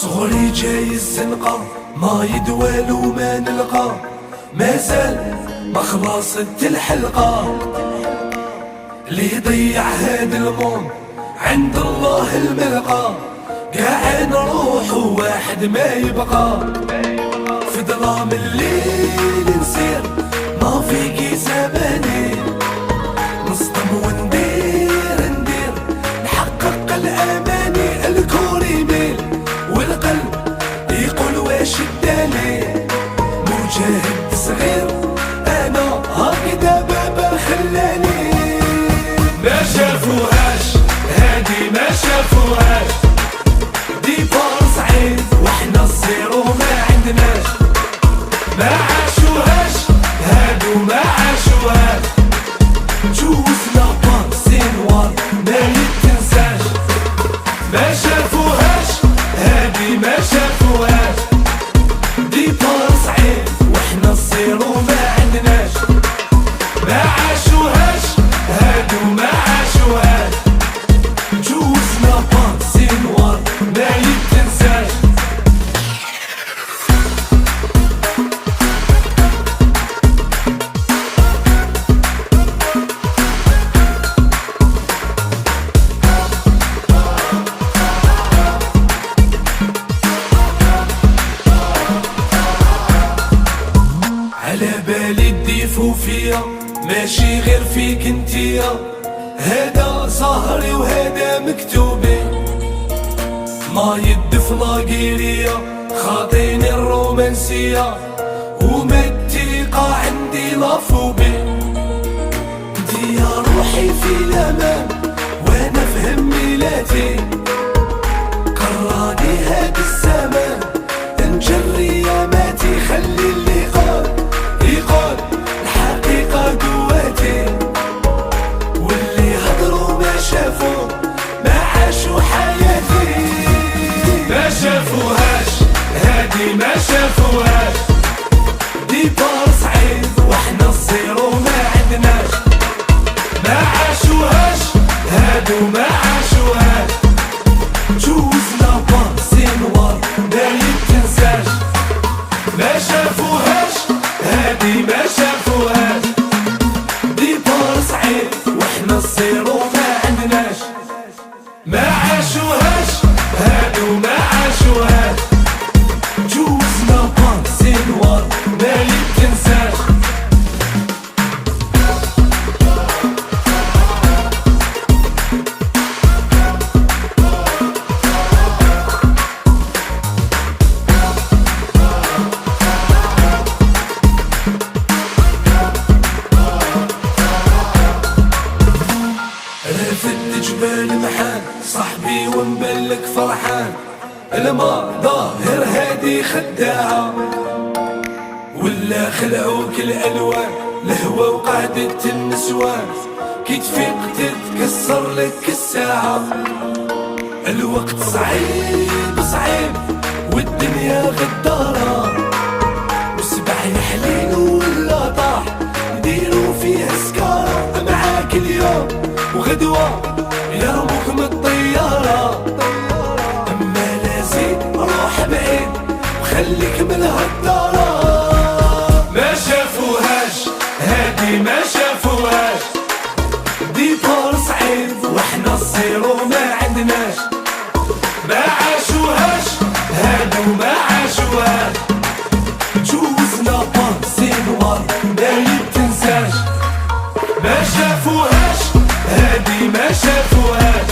صغري جاي الزنقة ما يدوال وما نلقى مازال ما خلصت الحلقة اللي يضيع هاد الموند عند الله الملقى قاع نروح وواحد ما يبقى في ظلام الليل نسير ما فيكي زماني نصدم وندير نحقق الاماني الكون يميل والقلب يقول واش اداني مجاهد صغير انا هكذا بابا خلاني ما شافوهاش هادي ما شافوهاش ديبار صعيب واحنا الزيرو ما عندناش ما عاشوهاش هادو ما عاشوهاش جوزنا بانسينوار ما يتنساش ما شافوهاش هادي ما شافوهاش ديبار صعيب واحنا الزيرو ما عندناش ما عاشوهاش هادو ما عاشوهاش جوزنا بانسينوار ما يتنساش على بالي تضيفوا فيا ماشي غير فيك انتيا هذا ظهري وهذا مكتوبي ما يدفنا قيرية خاطيني الرومانسية وما الثقة عندي لافوبي انتي يا روحي في الامان وانا في هميلاتي قراني هاد الزمان نجري ياماتي خلي اللي يقول الحقيقة قواتي واللي هضروا ما شافوا ما عاشوا حياتي ما شافوهاش هادي ما شافوهاش ديبار صعيب واحنا الزيرو ما عندناش ما عاشوهاش هادو ما عاشوهاش جوزنا بانسينوار ما يتنساش ما شافوهاش هادي ما شافوهاش ديبار صعيب واحنا الزيرو ما عندناش ما عاشوهاش هادو ما عاشوهاش جوزنا بانسينوار ما يتنساش رافد جبال محال صاحبي ونبلك فرحان الما ظاهر هادي خداعة ولا خلعوك الالوان الهوى وقعدة النسوان كي تفيق تتكسر لك الساعة الوقت صعيب صعيب والدنيا غدارة وسبع يحليل ولا طاح يديروا فيها سكارة معاك اليوم وغدوة يرموك من الطيارة اما لازم روح بعيد وخليك من هالدارة ما شافوهاش هادي ما شافوهاش ديبار صعيب واحنا الزيرو ما عندناش ما عاشوهاش هادو ما عاشوهاش جوزنا بانسينوار ما يتنساش ما شافوهاش هادي ما شافوهاش